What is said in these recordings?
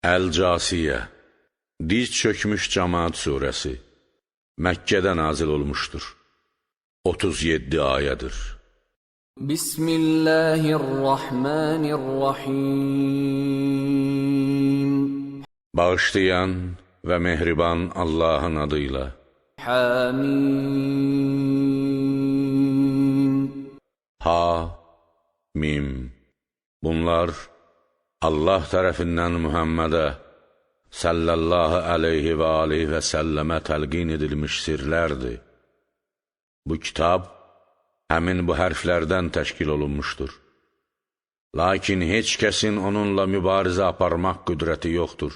Əl-Casiyə, Diz çökmüş Cəmaət surəsi, Məkkədə nazil olmuşdur. 37 ayədir. Bismillahirrahmanirrahim. Bağışlayan və mehriban Allahın adıyla. Hamim. Ha-mim. Bunlar Allah tərəfindən Muhammədə sallallahu aleyhi və aleyhi və səlləmə təlqin edilmiş sirlərdir. Bu kitab həmin bu hərflərdən təşkil olunmuşdur. Lakin heç kəsin onunla mübarizə aparmaq qüdrəti yoxdur.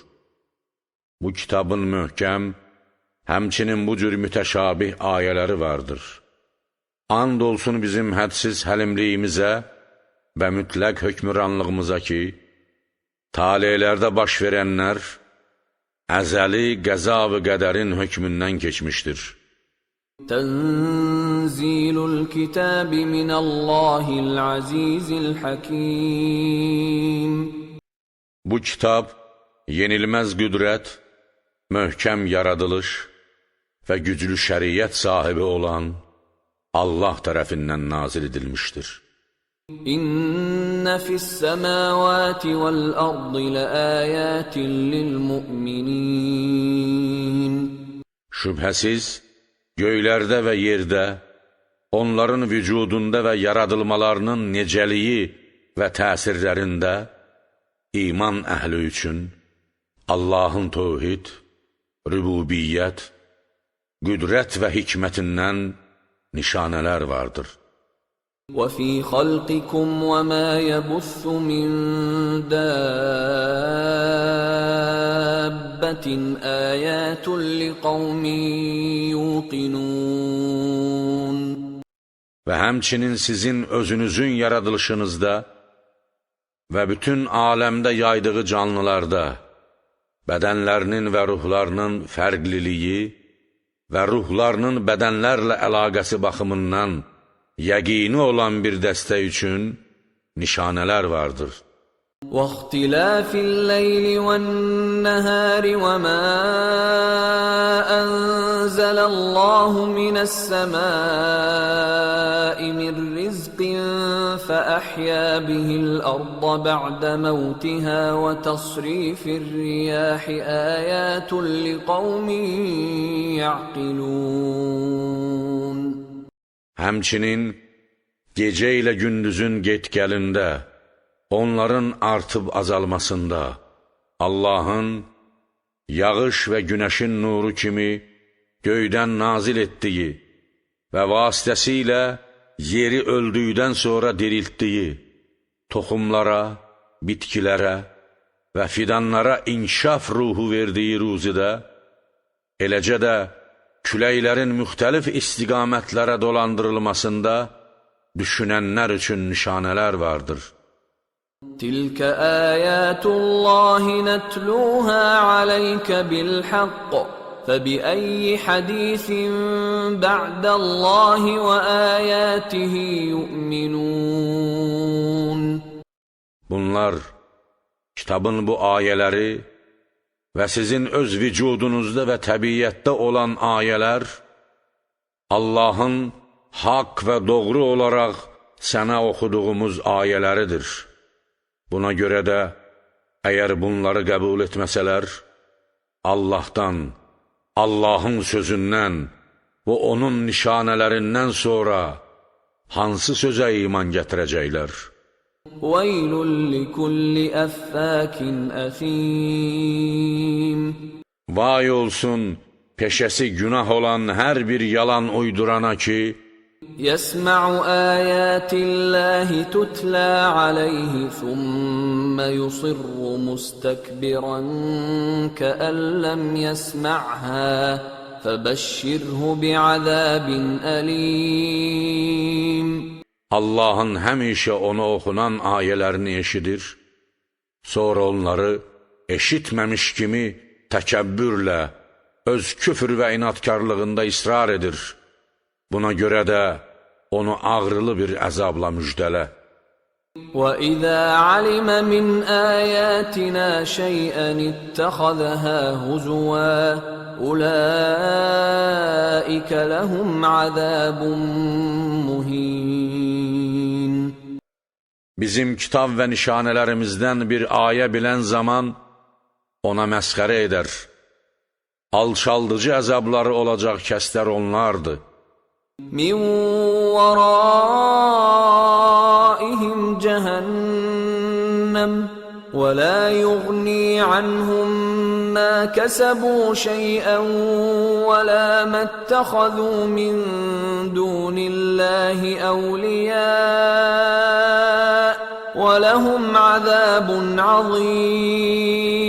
Bu kitabın möhkəm, həmçinin bu cür mütəşabih ayələri vardır. And olsun bizim hədsiz həlimliyimizə və mütləq hökmüranlığımıza ki, talelərdə baş verənlər əzəli qəza və qədərin hökmündən keçmişdir. Tənzilul kitabi minəllahil azizil hakim. Bu kitab yenilməz qüdrət, möhkəm yaradılış və güclü şəriət sahibi olan Allah tərəfindən nazil edilmişdir. İnnə fis-səmavati vəl-ardı ləayətin lil-mu'minin. Şübhəsiz, göylərdə və yerdə, onların vücudunda və yaradılmalarının necəliyi və təsirlərində iman əhli üçün Allahın tövhid, rübubiyyət, qüdrət və hikmətindən nişanələr vardır. وَفِي خَلْقِكُمْ وَمَا يَبُثُّ مِنْ دَابَّةٍ آيَاتٌ لِقَوْمٍ يُوقِنُونَ. Və həmçinin sizin özünüzün yaradılışınızda və bütün aləmdə yaydığı canlılarda, bədənlərinin və ruhlarının fərqliliyi və ruhlarının bədənlərlə əlaqəsi baxımından yəqini olan bir dəstə üçün nişanələr vardır. وَاخْتِلَافِ اللَّيْلِ وَالنَّهَارِ وَمَا أَنزَلَ اللَّهُ مِنَ السَّمَاءِ مِنْ رِزْقٍ فَأَحْيَا بِهِ الْأَرْضَ بَعْدَ مَوْتِهَا وَتَصْرِيفِ الرِّيَاحِ آيَاتٌ لِقَوْمٍ يَعْقِلُونَ. Həmçinin gecə ilə gündüzün get-gəlində, onların artıb azalmasında, Allahın yağış və günəşin nuru kimi göydən nazil etdiyi və vasitəsilə yeri öldükdən sonra diriltdiyi, toxumlara, bitkilərə və fidanlara inkişaf ruhu verdiyi ruzidə, eləcə də küləklərin müxtəlif istiqamətlərə dolandırılmasında düşünənlər üçün nişanələr vardır. تِلْكَ آيَاتُ اللَّهِ نَتْلُوهَا عَلَيْكَ بِالْحَقِّ فَبِأَيِّ حَدِيثٍ بَعْدَ اللَّهِ وَآيَاتِهِ يُؤْمِنُونَ. Bunlar, kitabın bu ayələri və sizin öz vücudunuzda və təbiyyətdə olan ayələr, Allahın haqq və doğru olaraq sənə oxuduğumuz ayələridir. Buna görə də, əgər bunları qəbul etməsələr, Allahdan, Allahın sözündən və onun nişanələrindən sonra hansı sözə iman gətirəcəklər? وَيْلٌ لِكُلِّ أَفَّاكٍ أَثِيمٍ. Vay olsun, peşəsi günah olan hər bir yalan uydurana ki, يَسْمَعُ آيَاتِ اللَّهِ تُتْلَى عَلَيْهِ ثُمَّ يُصِرُّ مُسْتَكْبِرًا كَأَنْ لَمْ يَسْمَعْهَا فَبَشِّرْهُ بِعَذَابٍ أَلِيمٍ. Allahın həmişə ona oxunan ayələrini eşidir, sonra onları eşitməmiş kimi təkəbbürlə, öz küfr və inatkarlığında israr edir. Buna görə də onu ağrılı bir əzabla müjdələ. وَإِذَا عَلِمَ مِنْ آيَاتِنَا شَيْئًا اتَّخَذَهَا هُزُوًا أُولَٰئِكَ لَهُمْ عَذَابٌ مُّهِينٌ. Bizim kitab və nişanələrimizdən bir ayə bilən zaman ona məsxərə edər. Alçaldıcı əzabları olacaq kəslər onlardır. مِنْ وَرَائِهِمْ جَهَنَّمُ وَلَا يُغْنِي عَنْهُمْ مَا كَسَبُوا شَيْئًا وَلَا مَا اتَّخَذُوا مِنْ دُونِ اللَّهِ أَوْلِيَاءَ وَلَهُمْ عَذَابٌ عَظِيمٌ.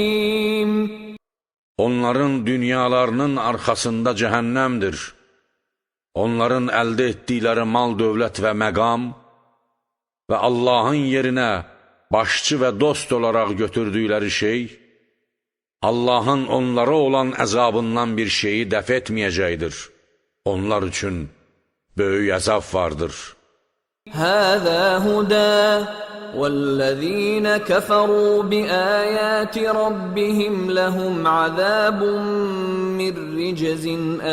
Onların dünyalarının arxasında cəhənnəmdir. Onların əldə etdikləri mal, dövlət və məqam və Allahın yerinə başçı və dost olaraq götürdükləri şey, Allahın onlara olan əzabından bir şeyi dəf etməyəcəkdir. Onlar üçün böyük əzab vardır. هَذَا هُدًى وَالَّذِينَ كَفَرُوا بِآيَاتِ رَبِّهِمْ لَهُمْ عَذَابٌ مِّن رِّجْزٍ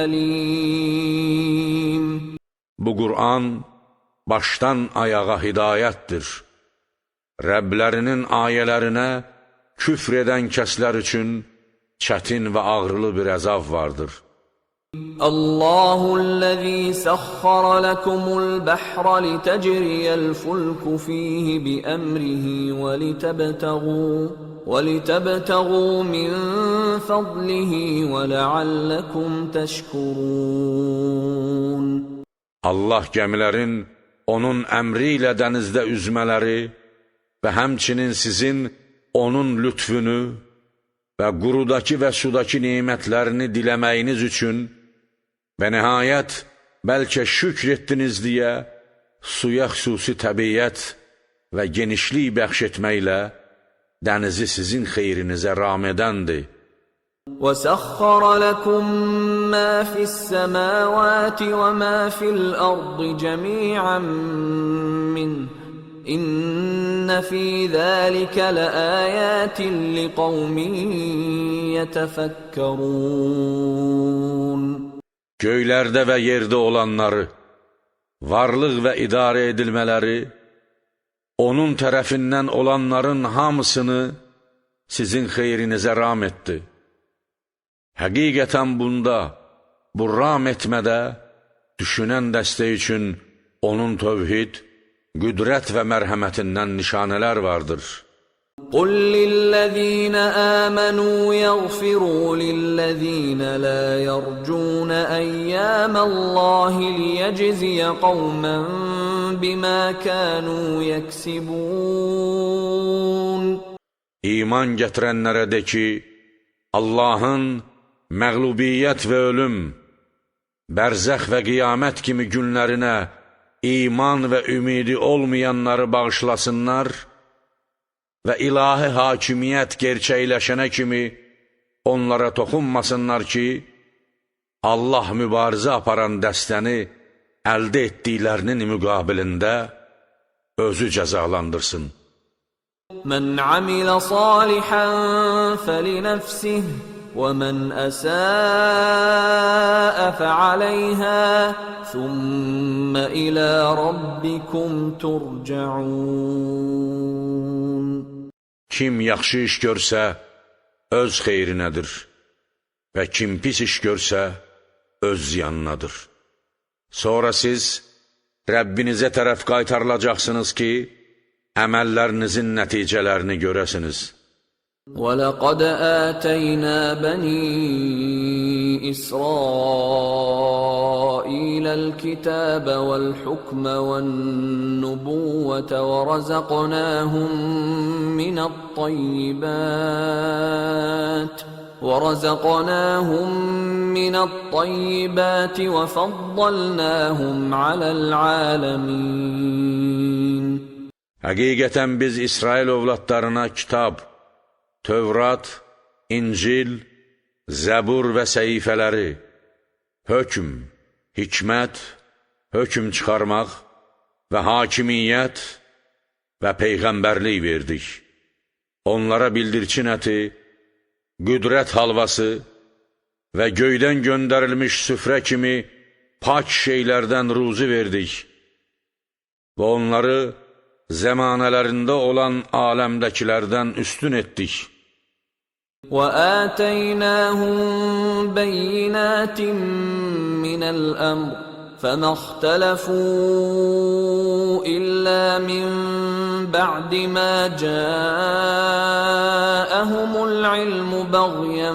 أَلِيمٌ. Bu Qur'an başdan ayağa hidayətdir. Rəblərinin ayələrinə küfr edən kəslər üçün çətin və ağrılı bir əzab vardır. الله الذي سخر لكم البحر لتجري الفلك فيه بأمره ولتبتغوا من فضله ولعلكم تشكرون. Allah gəmilərin onun əmri ilə dənizdə üzmələri və həmçinin sizin onun lütfünü və qurudakı və sudakı nemətlərini diləməyiniz üçün və nəhayət bəlkə şükr etdiniz deyə suya xüsusi təbiyyət və genişlik bəxş etməklə dənizi sizin xeyrinizə ram edəndir. وَسَخَّرَ لَكُم مَّا فِي السَّمَاوَاتِ وَمَا فِي الْأَرْضِ جَمِيعًا مِّنْهُ إِنَّ فِي ذَلِكَ لَآيَاتٍ لِقَوْمٍ يَتَفَكَّرُونَ. Göylərdə və yerdə olanları, varlıq və idarə edilmələri, onun tərəfindən olanların hamısını sizin xeyrinizə ram etdi. Həqiqətən bunda, bu ram etmədə, düşünən dəstə üçün onun tövhid, qüdrət və mərhəmətindən nişanələr vardır. قُلْ لِلَّذِينَ آمَنُوا يَغْفِرُوا لِلَّذِينَ لَا يَرْجُونَ أَيَّامَ اللَّهِ لِيَجْزِيَ قَوْمًا بِمَا كَانُوا يَكْسِبُونَ. İman gətirənlərə de ki, Allahın məğlubiyyət və ölüm, bərzəx və qiyamət kimi günlərinə iman və ümidi olmayanları bağışlasınlar və ilahi hakimiyyət gerçəkləşənə kimi onlara toxunmasınlar ki, Allah mübarizə aparan dəstəni əldə etdiklərinin müqabilində özü cəzalandırsın. مَنْ عَمِلَ صَالِحًا فَلِنَفْسِهِ وَمَنْ أَسَاءَ فَعَلَيْهَا ثُمَّ إِلَى رَبِّكُمْ تُرْجَعُونَ. Kim yaxşı iş görsə, öz xeyrinədir və kim pis iş görsə, öz ziyanınadır. Sonra siz Rəbbinizə tərəf qaytarılacaqsınız ki, əməllərinizin nəticələrini görəsiniz. وَلَقَدْ آتَيْنَا بَنِي إِسْرَائِيلَ الْكِتَابَ وَالْحُكْمَ وَالنُّبُوَّةَ ورزقناهم من الطيبات وفضلناهم على العالمين. Həqiqətən biz İsrail ovladlarına kitab, Tövrat, İncil, Zəbur və səhifələri, hökm, hikmət, hökm çıxarmaq və hakimiyyət və peyğəmbərlik verdik. Onlara bildirçin əti, qüdrət halvası və göydən göndərilmiş süfrə kimi pak şeylərdən ruzi verdik və onları zəmanələrində olan aləmdəkilərdən üstün etdik. وآتيناهم بينات من الأمر فما اختلفوا إلا من بعد ما جاءهم العلم بغيا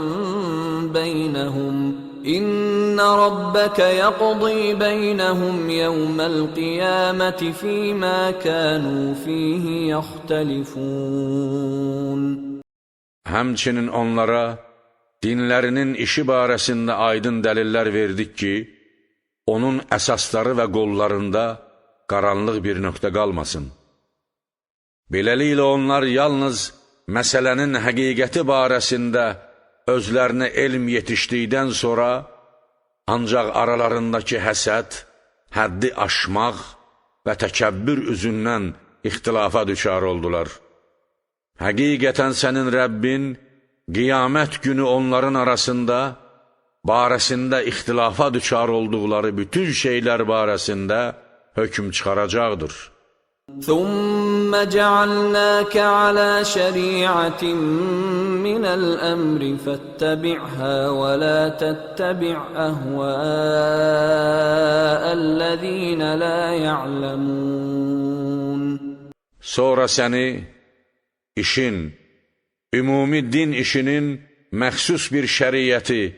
بينهم إن ربك يقضي بينهم يوم القيامة فيما كانوا فيه يختلفون. Həmçinin onlara dinlərinin işi barəsində aydın dəlillər verdik ki, onun əsasları və qollarında qaranlıq bir nöqtə qalmasın. Beləliklə onlar yalnız məsələnin həqiqəti barəsində özlərinə elm yetişdikdən sonra ancaq aralarındakı həsəd, həddi aşmaq və təkəbbür üzündən ixtilafa düçar oldular. Həqiqətən sənin Rəbbin qiyamət günü onların arasında barəsində ixtilafa düçar olduqları bütün şeylər barəsində hökm çıxaracaqdır. ثم جعلناك على شريعة من الأمر فاتبعها ولا تتبع أهواء الذين لا يعلمون. Sonra səni işin, ümumi din işinin məxsus bir şəriyyəti,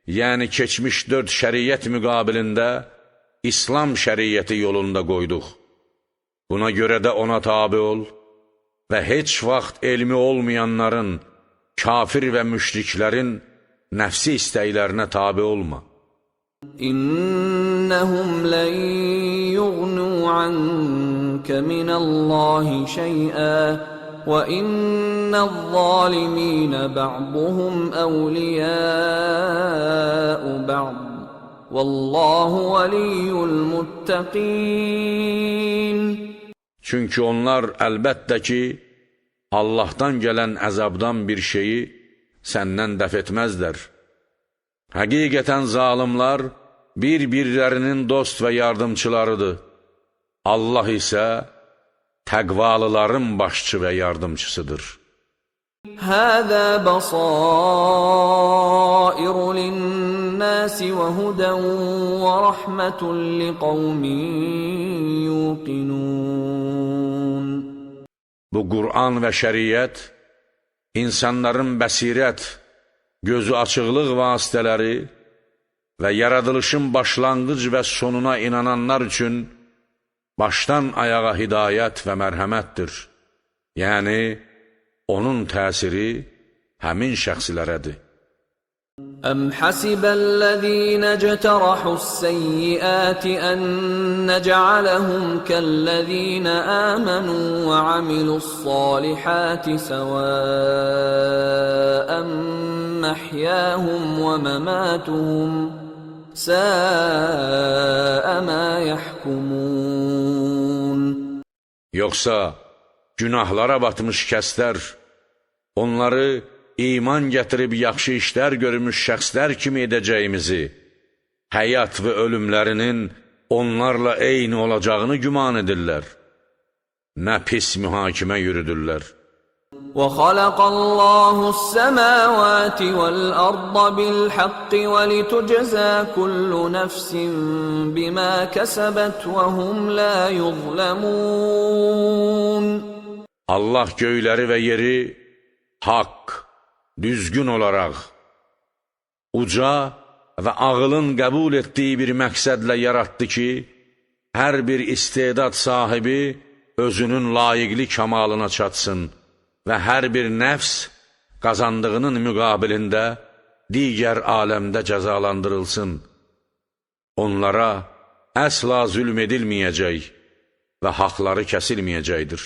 yəni keçmiş 4 şəriyyət müqabilində İslam şəriyyəti yolunda qoyduq. Buna görə də ona tabi ol və heç vaxt elmi olmayanların, kafir və müşriklərin nəfsi istəklərinə tabi olma. İnnəhum lən yughnu anka minallahi şey'a və innəz-zaliminə ba'duhum əvliyəu ba'd. Vallahu valiyyul muttaqin. Çünki onlar əlbəttə ki, Allahdan gələn əzabdan bir şeyi səndən dəf etməzlər. Həqiqətən zalimlar bir-birlərinin dost və yardımçılarıdır. Allah isə təqvalıların başçı və yardımçısıdır. Həzə bəsair linnəsi və hudən və rəhmətun liqavmin yuqinun. Bu Qur'an və şəriət, insanların bəsirət, gözü açıqlıq vasitələri və yaradılışın başlanğıc və sonuna inananlar üçün başdan ayağa hidayət və mərhəmətdir. Yəni, onun təsiri həmin şəxslərədir. Əm hasibəl-ləzīnə cətərəhu's-səyyiəti ən nec'aləhum kəl-ləzīnə əmənu və amilu's-salihəti səvəən məhyəhum və məmatuhum səə mə yəhkumun. Yoxsa günahlara batmış kəslər, onları iman gətirib yaxşı işlər görmüş şəxslər kimi edəcəyimizi, həyat və ölümlərinin onlarla eyni olacağını güman edirlər. Nə pis mühakimə yürüdürlər. وَخَلَقَ اللَّهُ السَّمَاوَاتِ وَالْأَرْضَ بِالْحَقِّ وَلِتُجْزَى كُلُّ نَفْسٍ بِمَا كَسَبَتْ وَهُمْ لَا يُظْلَمُونَ. Allah göyləri və yeri haqq, düzgün olaraq, uca və ağılın qəbul etdiyi bir məqsədlə yaratdı ki, hər bir istedad sahibi özünün layiqli kamalına çatsın və hər bir nəfs qazandığının müqabilində digər aləmdə cəzalandırılsın. Onlara əsla zülm edilməyəcək və haqları kəsilməyəcəkdir.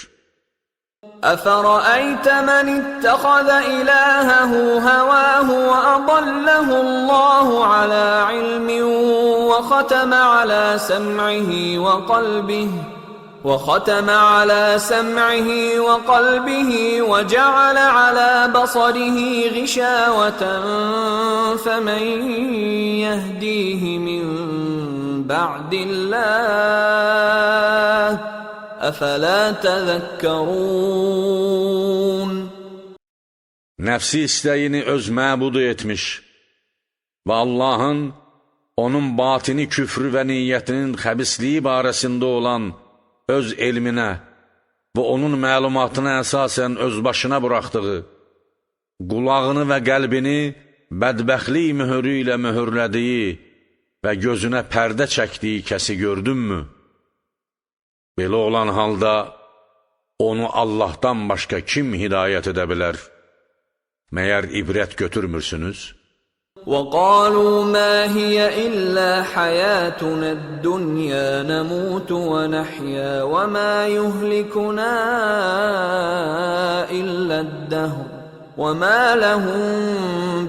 أَفَرَأَيْتَ مَنِ اتَّخَذَ إِلَٰهَهُ هَوَاهُ وَأَضَلَّهُ اللَّهُ عَلَىٰ عِلْمٍ وَخَتَمَ عَلَىٰ سَمْعِهِ وختم على سمعه وقلبه وجعل على بصره غشاوة فمن يهديه من بعد الله أفلا تذكرون. Nəfsi istəyini öz məbudu etmiş və Allahın onun batini küfrü və niyyətinin xəbisliyi barəsində olan öz elminə və onun məlumatına əsasən öz başına buraxdığı, qulağını və qəlbini bədbəxtlik mühürü ilə mühürlədiyi və gözünə pərdə çəkdiyi kəsi gördünmü? Belə olan halda onu Allahdan başqa kim hidayət edə bilər? Məyər ibrət götürmürsünüz? وَقَالُوا مَا هِيَ إِلَّا حَيَاتُنَا الدُّنْيَا نَمُوتُ وَنَحْيَا وَمَا يُهْلِكُنَا إِلَّا الدَّهْرُ وَمَا لَهُم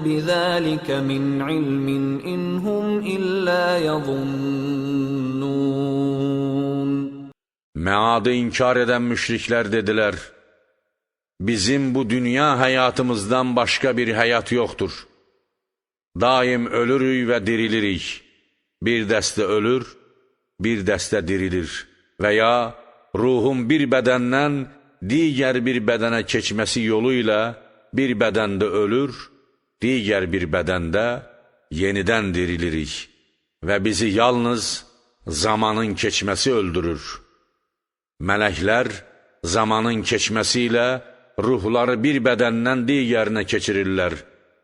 بِذَلِكَ مِنْ عِلْمٍ إِنْ هُمْ إِلَّا يَظُنُّونَ. Məadı inkar edən müşriklər dedilər, bizim bu dünya həyatımızdan başqa bir həyat yoxdur. Daim ölürük və dirilirik. Bir dəstə ölür, bir dəstə dirilir. Və ya ruhun bir bədəndən digər bir bədənə keçməsi yolu ilə bir bədəndə ölür, digər bir bədəndə yenidən dirilirik. Və bizi yalnız zamanın keçməsi öldürür. Mələklər zamanın keçməsi ilə ruhları bir bədəndən digərinə keçirirlər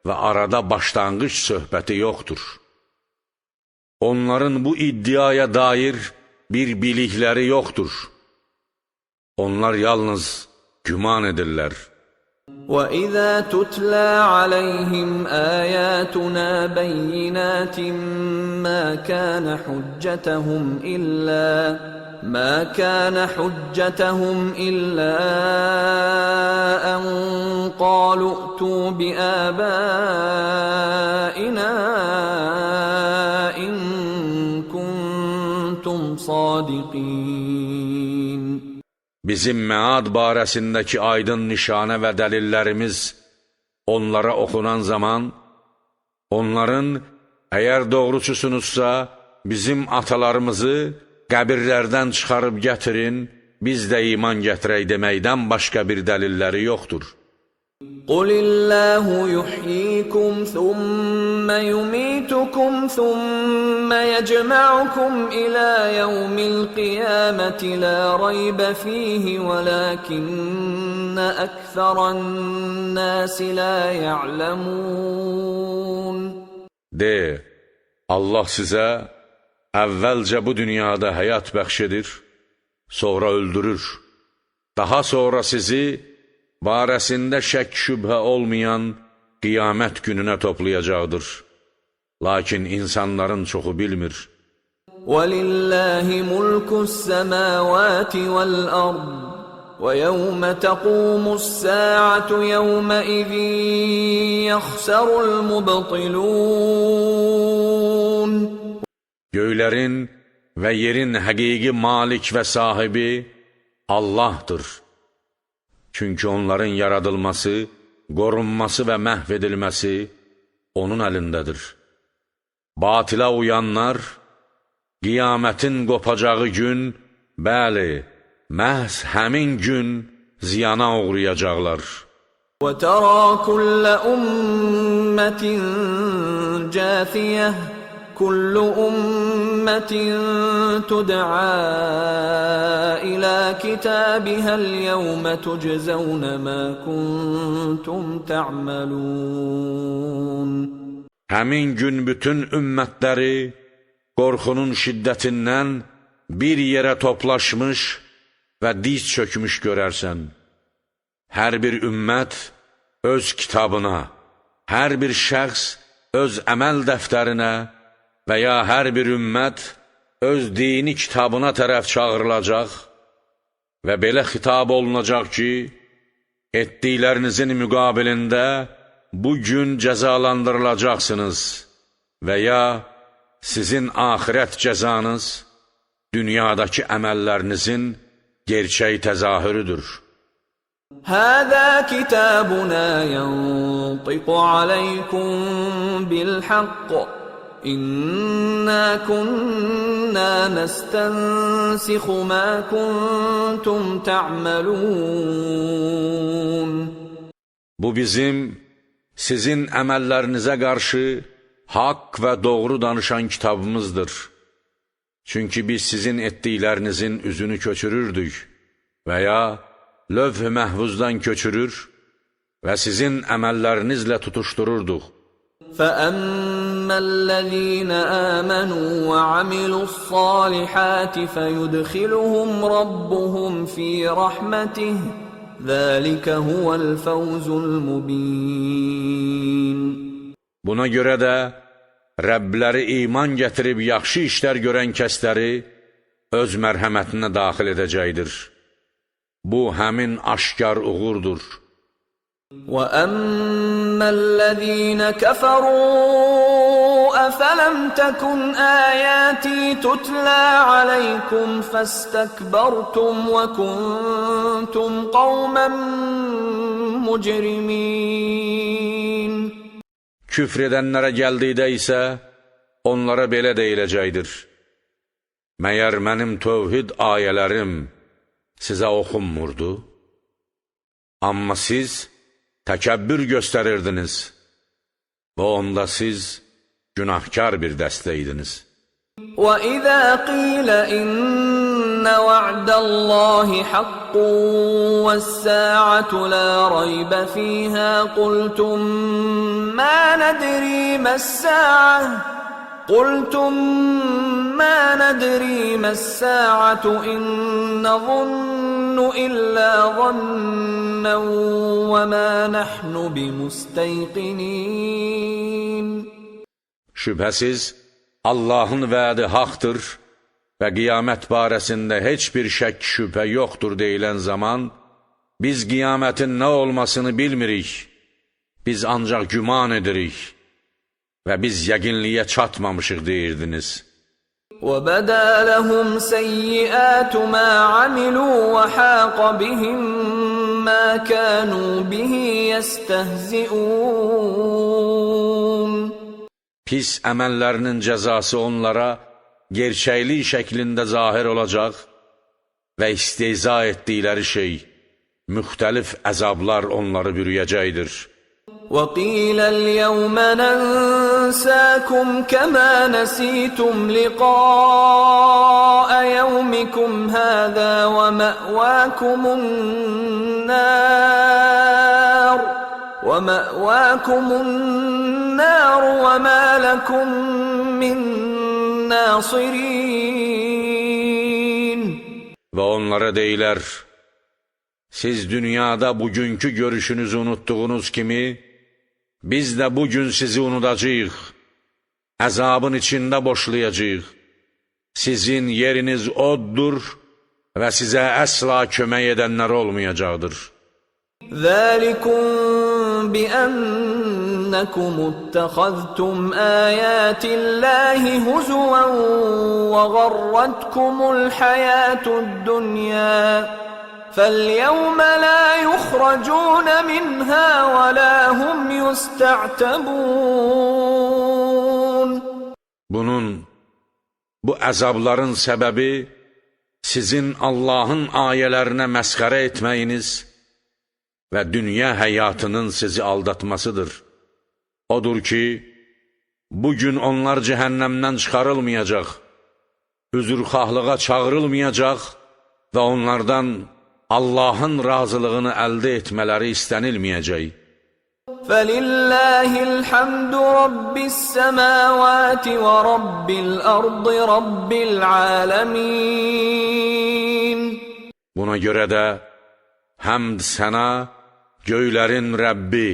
və arada başlanğıc söhbəti yoxdur. Onların bu iddiaya dair bir bilikləri yoxdur. Onlar yalnız güman edirlər. وَإِذَا تُتْلَى عَلَيْهِمْ آيَاتُنَا بَيِّنَاتٍ مَا كَانَ حُجَّتَهُمْ إِلَّا أَنْ قَالُوا ائْتُوا بِآبَائِنَا إِنْ كُنْتُمْ صَادِقِينَ. Bizim məad barəsindəki aydın nişanə və dəlillərimiz onlara oxunan zaman, onların, əgər doğruçusunuzsa, bizim atalarımızı qəbirlərdən çıxarıb gətirin, biz də iman gətirək deməkdən başqa bir dəlilləri yoxdur. قُلِ اللَّهُ يُحْيِيكُمْ ثُمَّ يُمِيتُكُمْ ثُمَّ يَجْمَعُكُمْ إِلَى يَوْمِ الْقِيَامَةِ لَا رَيْبَ فِيهِ وَلَكِنَّ أَكْثَرَ النَّاسِ لَا يَعْلَمُونَ. De, Allah sizə əvvəlcə bu dünyada həyat bəxş edir, sonra öldürür. Daha sonra sizi barəsində şək şübhə olmayan qiyamət gününə toplayacaqdır. Lakin insanların çoxu bilmir. وَلِلَّهِ مُلْكُ السَّمَاوَاتِ وَالْأَرْضِ وَيَوْمَ تَقُومُ السَّاعَةُ يَوْمَئِذٍ يَخْسَرُ الْمُبْطِلُونَ. Göylərin və yerin həqiqi malik və sahibi Allahdır. Çünki onların yaradılması, qorunması və məhv edilməsi onun əlindədir. Batilə uyanlar, qiyamətin qopacağı gün, bəli, məhz həmin gün ziyana uğrayacaqlar. وَتَرَى كُلَّ أُمَّةٍ جَاثِيَةً كُلُّ أُمَّةٍ تُدْعَى إِلَى كِتَابِهَا الْيَوْمَ تُجْزَوْنَ مَا كُنْتُمْ تَعْمَلُونَ. Həmin gün bütün ümmətləri qorxunun şiddətindən bir yerə toplaşmış və diz çökmüş görərsən. Hər bir ümmət öz kitabına, hər bir şəxs öz əməl dəftərinə və ya hər bir ümmət öz dini kitabına tərəf çağırılacaq və belə xitab olunacaq ki, etdiklərinizin müqabilində bu gün cəzalandırılacaqsınız və ya sizin axirət cəzanız dünyadakı əməllərinizin gerçək təzahürüdür. هذا كتابنا ينطق عليكم بالحق إنا كنا نستنسخ ما كنتم تعملون. Bu bizim, sizin əməllərinizə qarşı haqq və doğru danışan kitabımızdır. Çünki biz sizin etdiklərinizin üzünü köçürürdük və ya lövh-i məhvuzdan köçürür və sizin əməllərinizlə tutuşdururduq. فَأَمَّا الَّذِينَ آمَنُوا وَعَمِلُوا الصَّالِحَاتِ فَيُدْخِلُهُمْ رَبُّهُمْ فِي رَحْمَتِهِ ذَلِكَ هُوَ الْفَوْزُ الْمُبِينُ. Buna görə də Rəbləri iman gətirib yaxşı işlər görən kəsləri öz mərhəmətinə daxil edəcəkdir. Bu həmin aşkar uğurdur. وَأَمَّا الَّذِينَ كَفَرُوا أَفَلَمْ تَكُنْ آيَاتِي تُتْلَى عَلَيْكُمْ فَاسْتَكْبَرْتُمْ وَكُنْتُمْ قَوْمًا مُجْرِمِينَ. Küfr edənlərə gəldikdə isə onlara belə deyiləcəkdir. Məyər mənim tövhid ayələrim sizə oxunmurdu? Amma siz təkəbbür göstərirdiniz və onda siz günahkar bir dəstəydiniz. وَإِذَا قِيلَ إِنَّ وَعْدَ اللَّهِ حَقٌّ وَالسَّاعَةُ لَا رَيْبَ فِيهَا قُلْتُمْ مَا نَدْرِي مَا السَّاعَةُ إِن نَّظُنُّ إِلَّا ظَنًّا وَمَا نَحْنُ بِمُسْتَيْقِنِينَ. Şübhəsiz, Allahın vədi haqdır və qiyamət barəsində heç bir şək şübhə yoxdur deyilən zaman, biz qiyamətin nə olmasını bilmirik, biz ancaq güman edirik və biz yəqinliyə çatmamışıq deyirdiniz. وَبَدَا لَهُمْ سَيِّئَاتُ مَا عَمِلُوا وَحَاقَ بِهِمْ مَا كَانُوا بِهِ يَسْتَهْزِئُونَ. Pis əməllərinin cəzası onlara gerçəklik şəklində zahir olacaq və istehza etdikləri şey, müxtəlif əzablar onları bürüyəcəkdir. وَقِيلَ الْيَوْمَ نَنْسَاكُمْ كَمَا نَسِيتُمْ لِقَاءَ يَوْمِكُمْ هَذَا وَمَأْوَاكُمُ النَّارُ وَمَا لَكُمْ مِنْ نَاصِرِينَ. Və onlara deyilər, siz dünyada bugünkü görüşünüzü unutduğunuz kimi, biz də bugün sizi unudacağıq, əzabın içində boşlayacağıq. Sizin yeriniz oddur və sizə əsla kömək edənlər olmayacaqdır. ذَلِكُمْ بِأَنَّكُمُ اتَّخَذْتُمْ آيَاتِ اللَّهِ هُزُوًا وَغَرَّتْكُمُ الْحَيَاةُ الدُّنْيَا فَالْيَوْمَ لَا يُخْرَجُونَ مِنْهَا وَلَا هُمْ يُسْتَعْتَبُونَ. Bu əzabların səbəbi sizin Allahın ayələrinə məsxərə etməyiniz və dünya həyatının sizi aldatmasıdır. Odur ki, bugün onlar cəhənnəmdən çıxarılmayacaq, üzrxahlığa çağırılmayacaq və onlardan Allahın razılığını əldə etmələri istənilməyəcək. فَلِلَّهِ الْحَمْدُ رَبِّ السَّمَاوَاتِ وَرَبِّ الْأَرْضِ رَبِّ الْعَالَمِينَ. Buna görə də həmd sənə göylərin Rəbbi,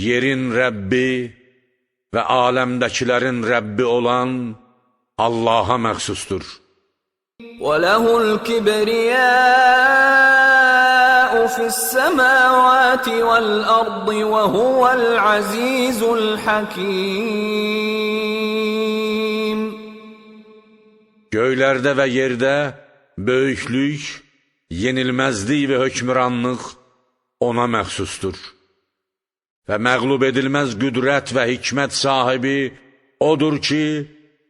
yerin Rəbbi və aləmdəkilərin Rəbbi olan Allaha məxsusdur. وَلَهُ الْكِبْرِيَاءُ فِي السَّمَاوَاتِ وَالْأَرْضِ وَهُوَ الْعَزِيزُ الْحَكِيمُ. Göylərdə və yerdə böyüklük yenilməzlik və hökmranlıq ona məxsusdur. Və məğlub edilməz qüdrət və hikmət sahibi odur ki,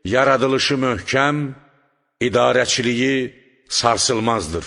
yaradılışı möhkəm, idarəçiliyi sarsılmazdır.